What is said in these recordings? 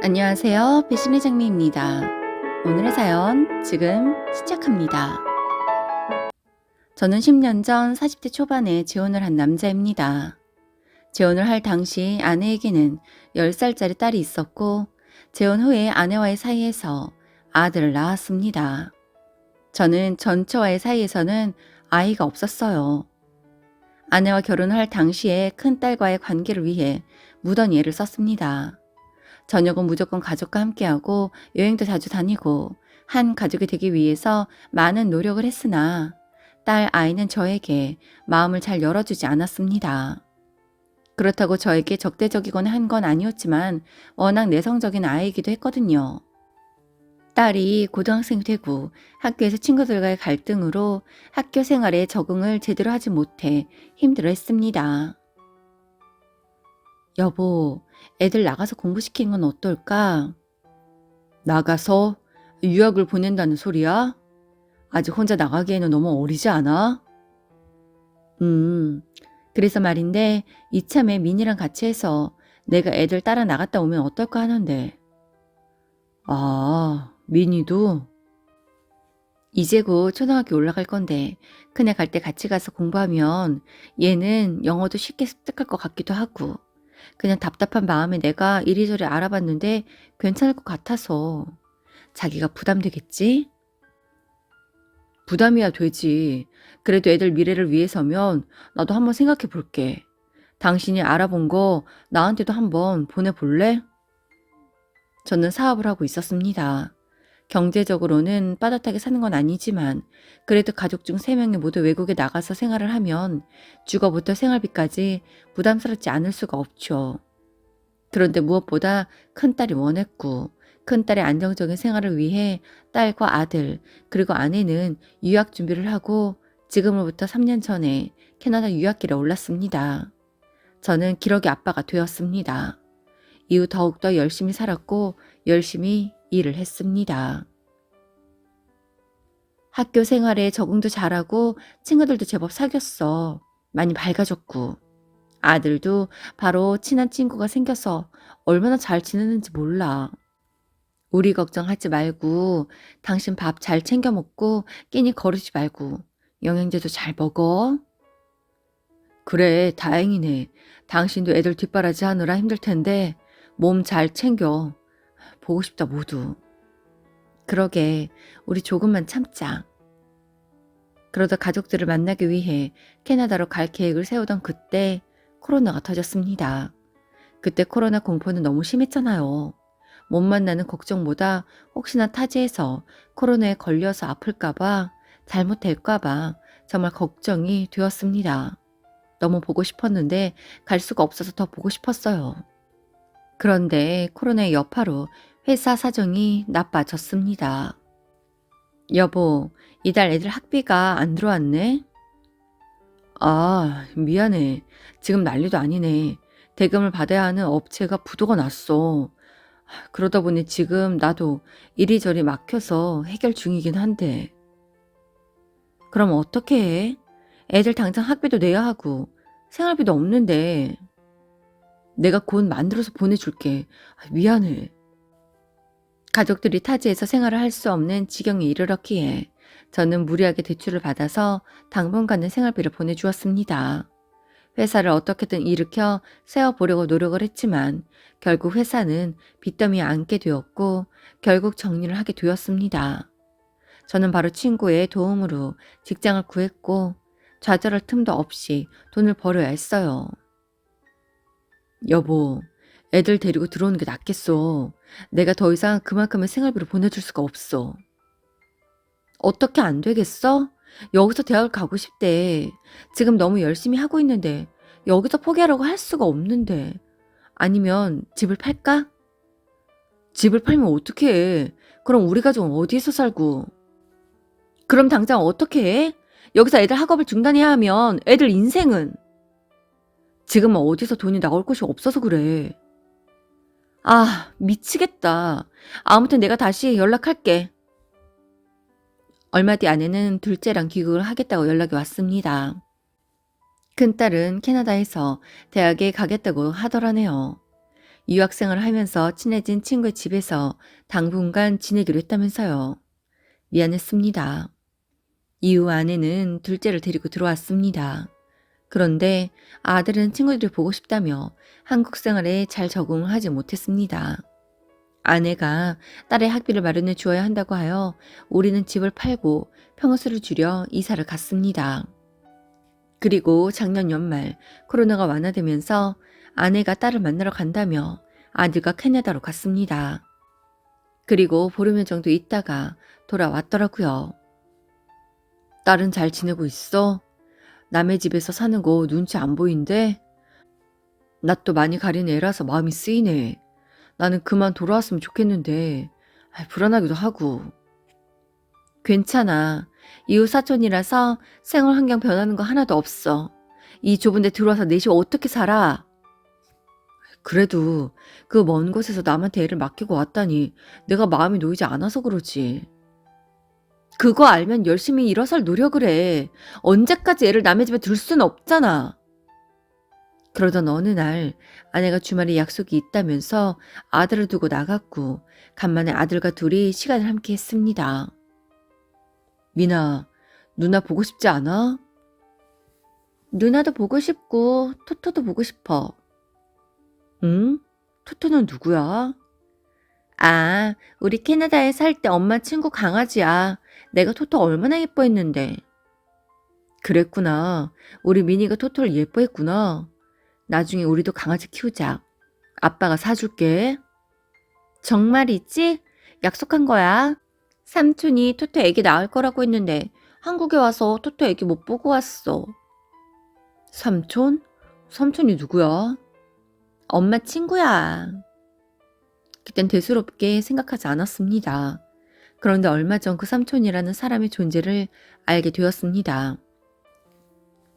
안녕하세요. 배심의 장미입니다. 오늘의 사연 지금 시작합니다. 저는 10년 전 40대 초반에 재혼을 한 남자입니다. 재혼을 할 당시 아내에게는 10살짜리 딸이 있었고 재혼 후에 아내와의 사이에서 아들을 낳았습니다. 저는 전처와의 사이에서는 아이가 없었어요. 아내와 결혼을 할 당시에 큰딸과의 관계를 위해 무던히애를 썼습니다. 저녁은 무조건 가족과 함께하고 여행도 자주 다니고 한 가족이 되기 위해서 많은 노력을 했으나 딸 아이는 저에게 마음을 잘 열어주지 않았습니다. 그렇다고 저에게 적대적이거나 한 건 아니었지만 워낙 내성적인 아이이기도 했거든요. 딸이 고등학생이 되고 학교에서 친구들과의 갈등으로 학교 생활에 적응을 제대로 하지 못해 힘들어했습니다. 여보, 애들 나가서 공부시키는 건 어떨까? 나가서 유학을 보낸다는 소리야? 아직 혼자 나가기에는 너무 어리지 않아? 음, 그래서 말인데 이참에 민이랑 같이 해서 내가 애들 따라 나갔다 오면 어떨까 하는데. 아, 민이도? 이제 곧 초등학교 올라갈 건데 큰애 갈 때 같이 가서 공부하면 얘는 영어도 쉽게 습득할 것 같기도 하고 그냥 답답한 마음에 내가 이리저리 알아봤는데 괜찮을 것 같아서. 자기가 부담되겠지? 부담이야 되지. 그래도 애들 미래를 위해서면 나도 한번 생각해 볼게. 당신이 알아본 거 나한테도 한번 보내볼래? 저는 사업을 하고 있었습니다. 경제적으로는 빠듯하게 사는 건 아니지만 그래도 가족 중 3명이 모두 외국에 나가서 생활을 하면 주거부터 생활비까지 부담스럽지 않을 수가 없죠. 그런데 무엇보다 큰딸이 원했고 큰딸의 안정적인 생활을 위해 딸과 아들 그리고 아내는 유학 준비를 하고 지금으로부터 3년 전에 캐나다 유학길에 올랐습니다. 저는 기러기 아빠가 되었습니다. 이후 더욱더 열심히 살았고 열심히 일을 했습니다. 학교 생활에 적응도 잘하고 친구들도 제법 사귀었어. 많이 밝아졌고 아들도 바로 친한 친구가 생겨서 얼마나 잘 지내는지 몰라. 우리 걱정하지 말고 당신 밥 잘 챙겨 먹고 끼니 거르지 말고 영양제도 잘 먹어. 그래, 다행이네. 당신도 애들 뒷바라지 하느라 힘들 텐데 몸 잘 챙겨. 보고 싶다 모두. 그러게, 우리 조금만 참자. 그러다 가족들을 만나기 위해 캐나다로 갈 계획을 세우던 그때 코로나가 터졌습니다. 그때 코로나 공포는 너무 심했잖아요. 못 만나는 걱정보다 혹시나 타지에서 코로나에 걸려서 아플까봐 잘못될까봐 정말 걱정이 되었습니다. 너무 보고 싶었는데 갈 수가 없어서 더 보고 싶었어요. 그런데 코로나의 여파로 회사 사정이 나빠졌습니다. 여보, 이달 애들 학비가 안 들어왔네? 아, 미안해. 지금 난리도 아니네. 대금을 받아야 하는 업체가 부도가 났어. 그러다 보니 지금 나도 이리저리 막혀서 해결 중이긴 한데. 그럼 어떻게 해? 애들 당장 학비도 내야 하고 생활비도 없는데. 내가 곧 만들어서 보내줄게. 미안해. 가족들이 타지에서 생활을 할 수 없는 지경에 이르렀기에 저는 무리하게 대출을 받아서 당분간은 생활비를 보내주었습니다. 회사를 어떻게든 일으켜 세워보려고 노력을 했지만 결국 회사는 빚더미에 앉게 되었고 결국 정리를 하게 되었습니다. 저는 바로 친구의 도움으로 직장을 구했고 좌절할 틈도 없이 돈을 벌어야 했어요. 여보, 애들 데리고 들어오는 게 낫겠어. 내가 더 이상 그만큼의 생활비를 보내줄 수가 없어. 어떻게 안 되겠어? 여기서 대학을 가고 싶대. 지금 너무 열심히 하고 있는데 여기서 포기하라고 할 수가 없는데. 아니면 집을 팔까? 집을 팔면 어떡해. 해? 그럼 우리 가족은 어디에서 살고. 그럼 당장 어떻게 해? 여기서 애들 학업을 중단해야 하면 애들 인생은. 지금은 어디서 돈이 나올 곳이 없어서 그래. 아, 미치겠다. 아무튼 내가 다시 연락할게. 얼마 뒤 아내는 둘째랑 귀국을 하겠다고 연락이 왔습니다. 큰딸은 캐나다에서 대학에 가겠다고 하더라네요. 유학생활을 하면서 친해진 친구의 집에서 당분간 지내기로 했다면서요. 미안했습니다. 이후 아내는 둘째를 데리고 들어왔습니다. 그런데 아들은 친구들이 보고 싶다며 한국 생활에 잘 적응을 하지 못했습니다. 아내가 딸의 학비를 마련해 주어야 한다고 하여 우리는 집을 팔고 평수를 줄여 이사를 갔습니다. 그리고 작년 연말 코로나가 완화되면서 아내가 딸을 만나러 간다며 아들과 캐나다로 갔습니다. 그리고 보름여 정도 있다가 돌아왔더라고요. 딸은 잘 지내고 있어? 남의 집에서 사는 거 눈치 안 보인대? 낯도 많이 가린 애라서 마음이 쓰이네. 나는 그만 돌아왔으면 좋겠는데 불안하기도 하고. 괜찮아. 이웃 사촌이라서 생활 환경 변하는 거 하나도 없어. 이 좁은 데 들어와서 넷이 어떻게 살아? 그래도 그 먼 곳에서 남한테 애를 맡기고 왔다니 내가 마음이 놓이지 않아서 그러지. 그거 알면 열심히 일어설 노력을 해. 언제까지 애를 남의 집에 둘 수는 없잖아. 그러던 어느 날 아내가 주말에 약속이 있다면서 아들을 두고 나갔고 간만에 아들과 둘이 시간을 함께 했습니다. 미나, 누나 보고 싶지 않아? 누나도 보고 싶고 토토도 보고 싶어. 응? 토토는 누구야? 아, 우리 캐나다에 살 때 엄마 친구 강아지야. 내가 토토 얼마나 예뻐했는데. 그랬구나. 우리 미니가 토토를 예뻐했구나. 나중에 우리도 강아지 키우자. 아빠가 사줄게. 정말이지? 약속한 거야. 삼촌이 토토 애기 낳을 거라고 했는데 한국에 와서 토토 애기 못 보고 왔어. 삼촌? 삼촌이 누구야? 엄마 친구야. 그땐 대수롭게 생각하지 않았습니다. 그런데 얼마 전 그 삼촌이라는 사람의 존재를 알게 되었습니다.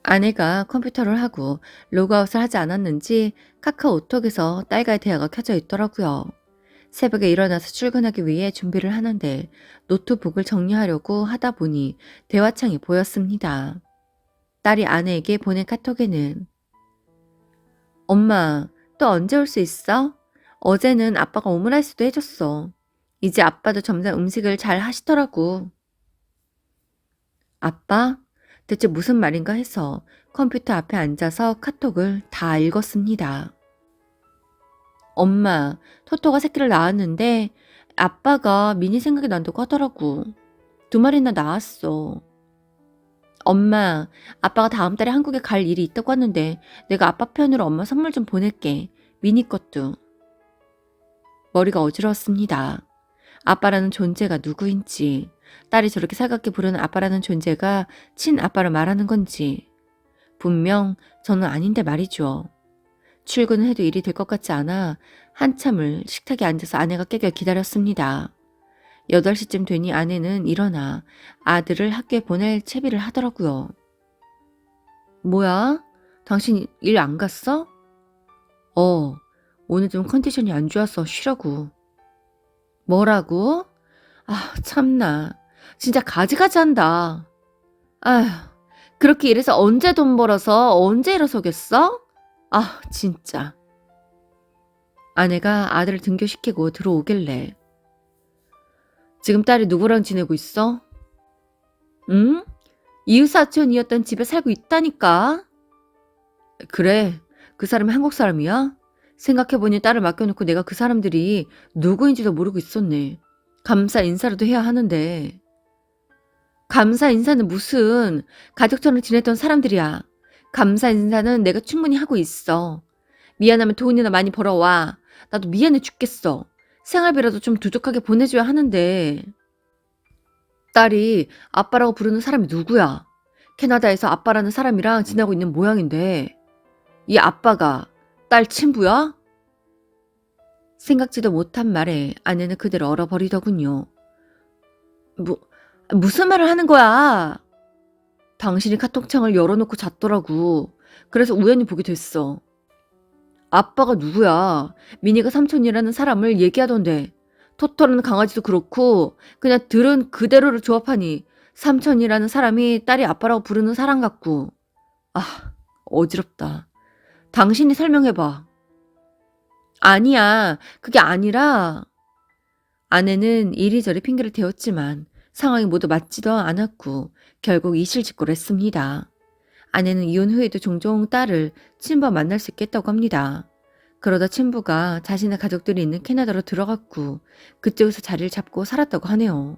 아내가 컴퓨터를 하고 로그아웃을 하지 않았는지 카카오톡에서 딸과의 대화가 켜져 있더라고요. 새벽에 일어나서 출근하기 위해 준비를 하는데 노트북을 정리하려고 하다 보니 대화창이 보였습니다. 딸이 아내에게 보낸 카톡에는 엄마, 또 언제 올 수 있어? 어제는 아빠가 오므라이스도 해줬어. 이제 아빠도 점점 음식을 잘 하시더라고. 아빠? 대체 무슨 말인가 해서 컴퓨터 앞에 앉아서 카톡을 다 읽었습니다. 엄마, 토토가 새끼를 낳았는데 아빠가 미니 생각이 난다고 하더라고. 2마리나 낳았어. 엄마, 아빠가 다음 달에 한국에 갈 일이 있다고 하는데 내가 아빠 편으로 엄마 선물 좀 보낼게. 미니 것도. 머리가 어지러웠습니다. 아빠라는 존재가 누구인지, 딸이 저렇게 살갑게 부르는 아빠라는 존재가 친아빠를 말하는 건지. 분명 저는 아닌데 말이죠. 출근을 해도 일이 될 것 같지 않아 한참을 식탁에 앉아서 아내가 깨길 기다렸습니다. 8시쯤 되니 아내는 일어나 아들을 학교에 보낼 채비를 하더라고요. 뭐야? 당신 일 안 갔어? 오늘 좀 컨디션이 안 좋아서 쉬라고. 뭐라고? 아, 참나. 진짜 가지가지 한다. 아휴, 그렇게 일해서 언제 돈 벌어서 언제 일어서겠어? 아, 진짜. 아내가 아들을 등교시키고 들어오길래 지금 딸이 누구랑 지내고 있어? 응? 이웃사촌이었던 집에 살고 있다니까. 그래, 그 사람이 한국 사람이야? 생각해보니 딸을 맡겨놓고 내가 그 사람들이 누구인지도 모르고 있었네. 감사 인사라도 해야 하는데. 감사 인사는 무슨, 가족처럼 지냈던 사람들이야. 감사 인사는 내가 충분히 하고 있어. 미안하면 돈이나 많이 벌어와. 나도 미안해 죽겠어. 생활비라도 좀 두둑하게 보내줘야 하는데. 딸이 아빠라고 부르는 사람이 누구야? 캐나다에서 아빠라는 사람이랑 지내고 있는 모양인데 이 아빠가 딸 친부야? 생각지도 못한 말에 아내는 그대로 얼어버리더군요. 무슨 말을 하는 거야? 당신이 카톡창을 열어놓고 잤더라고. 그래서 우연히 보게 됐어. 아빠가 누구야? 미니가 삼촌이라는 사람을 얘기하던데 토토라는 강아지도 그렇고 그냥 들은 그대로를 조합하니 삼촌이라는 사람이 딸이 아빠라고 부르는 사람 같고. 아, 어지럽다. 당신이 설명해봐. 아니야. 그게 아니라 아내는 이리저리 핑계를 대었지만 상황이 모두 맞지도 않았고 결국 이실직고를 했습니다. 아내는 이혼 후에도 종종 딸을 친부와 만날 수 있겠다고 합니다. 그러다 친부가 자신의 가족들이 있는 캐나다로 들어갔고 그쪽에서 자리를 잡고 살았다고 하네요.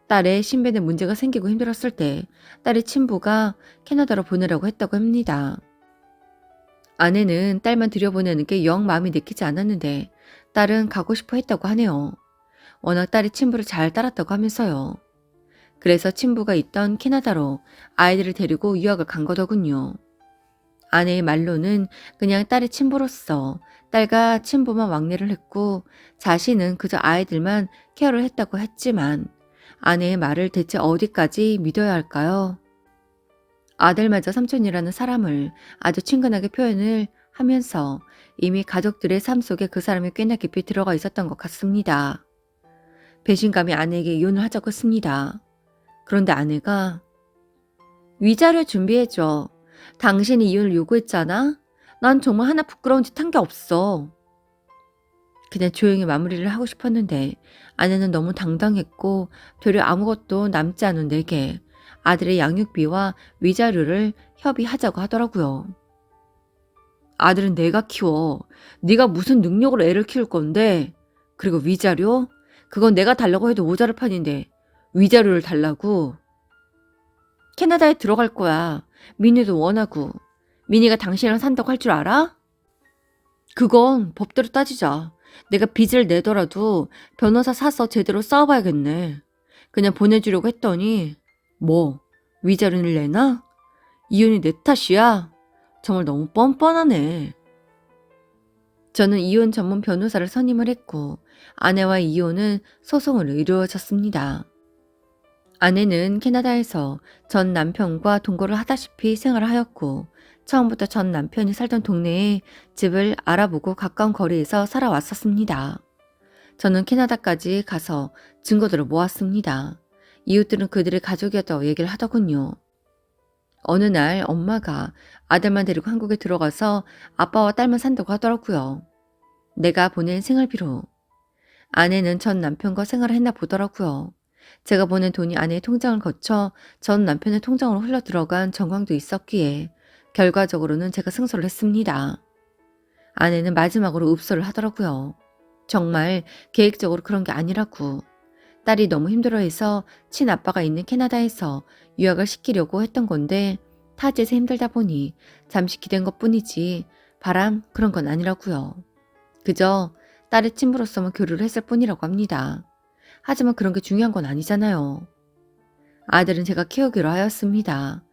딸의 신변에 문제가 생기고 힘들었을 때 딸의 친부가 캐나다로 보내라고 했다고 합니다. 아내는 딸만 들여보내는 게 영 마음이 내키지 않았는데 딸은 가고 싶어 했다고 하네요. 워낙 딸이 친부를 잘 따랐다고 하면서요. 그래서 친부가 있던 캐나다로 아이들을 데리고 유학을 간 거더군요. 아내의 말로는 그냥 딸의 친부로서 딸과 친부만 왕래를 했고 자신은 그저 아이들만 케어를 했다고 했지만 아내의 말을 대체 어디까지 믿어야 할까요? 아들마저 삼촌이라는 사람을 아주 친근하게 표현을 하면서 이미 가족들의 삶 속에 그 사람이 꽤나 깊이 들어가 있었던 것 같습니다. 배신감이 아내에게 이혼을 하자고 했습니다. 그런데 아내가 위자료 준비해줘. 당신이 이혼을 요구했잖아? 난 정말 하나 부끄러운 짓 한 게 없어. 그냥 조용히 마무리를 하고 싶었는데 아내는 너무 당당했고 되려 아무것도 남지 않은 내게 아들의 양육비와 위자료를 협의하자고 하더라고요. 아들은 내가 키워. 네가 무슨 능력으로 애를 키울 건데. 그리고 위자료? 그건 내가 달라고 해도 모자랄 판인데 위자료를 달라고? 캐나다에 들어갈 거야. 민희도 원하고. 민희가 당신이랑 산다고 할 줄 알아? 그건 법대로 따지자. 내가 빚을 내더라도 변호사 사서 제대로 싸워봐야겠네. 그냥 보내주려고 했더니 뭐 위자료를 내나? 이혼이 내 탓이야? 정말 너무 뻔뻔하네. 저는 이혼 전문 변호사를 선임을 했고 아내와의 이혼은 소송으로 이루어졌습니다. 아내는 캐나다에서 전 남편과 동거를 하다시피 생활을 하였고 처음부터 전 남편이 살던 동네에 집을 알아보고 가까운 거리에서 살아왔었습니다. 저는 캐나다까지 가서 증거들을 모았습니다. 이웃들은 그들의 가족이었다고 얘기를 하더군요. 어느 날 엄마가 아들만 데리고 한국에 들어가서 아빠와 딸만 산다고 하더라고요. 내가 보낸 생활비로. 아내는 전 남편과 생활을 했나 보더라고요. 제가 보낸 돈이 아내의 통장을 거쳐 전 남편의 통장으로 흘러 들어간 정황도 있었기에 결과적으로는 제가 승소를 했습니다. 아내는 마지막으로 읍소를 하더라고요. 정말 계획적으로 그런 게 아니라고. 딸이 너무 힘들어해서 친아빠가 있는 캐나다에서 유학을 시키려고 했던 건데 타지에서 힘들다 보니 잠시 기댄 것뿐이지 바람 그런 건 아니라고요. 그저 딸의 친부로서만 교류를 했을 뿐이라고 합니다. 하지만 그런 게 중요한 건 아니잖아요. 아들은 제가 키우기로 하였습니다.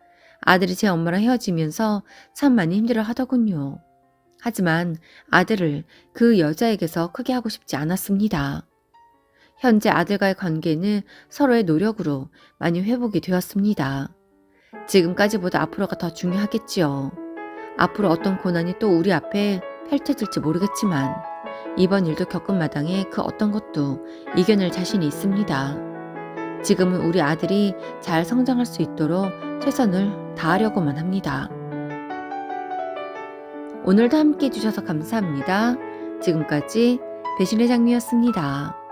아들이 제 엄마랑 헤어지면서 참 많이 힘들어 하더군요. 하지만 아들을 그 여자에게서 크게 하고 싶지 않았습니다. 현재 아들과의 관계는 서로의 노력으로 많이 회복이 되었습니다. 지금까지보다 앞으로가 더 중요하겠지요. 앞으로 어떤 고난이 또 우리 앞에 펼쳐질지 모르겠지만 이번 일도 겪은 마당에 그 어떤 것도 이겨낼 자신이 있습니다. 지금은 우리 아들이 잘 성장할 수 있도록 최선을 다하려고만 합니다. 오늘도 함께 해주셔서 감사합니다. 지금까지 배신의 장미였습니다.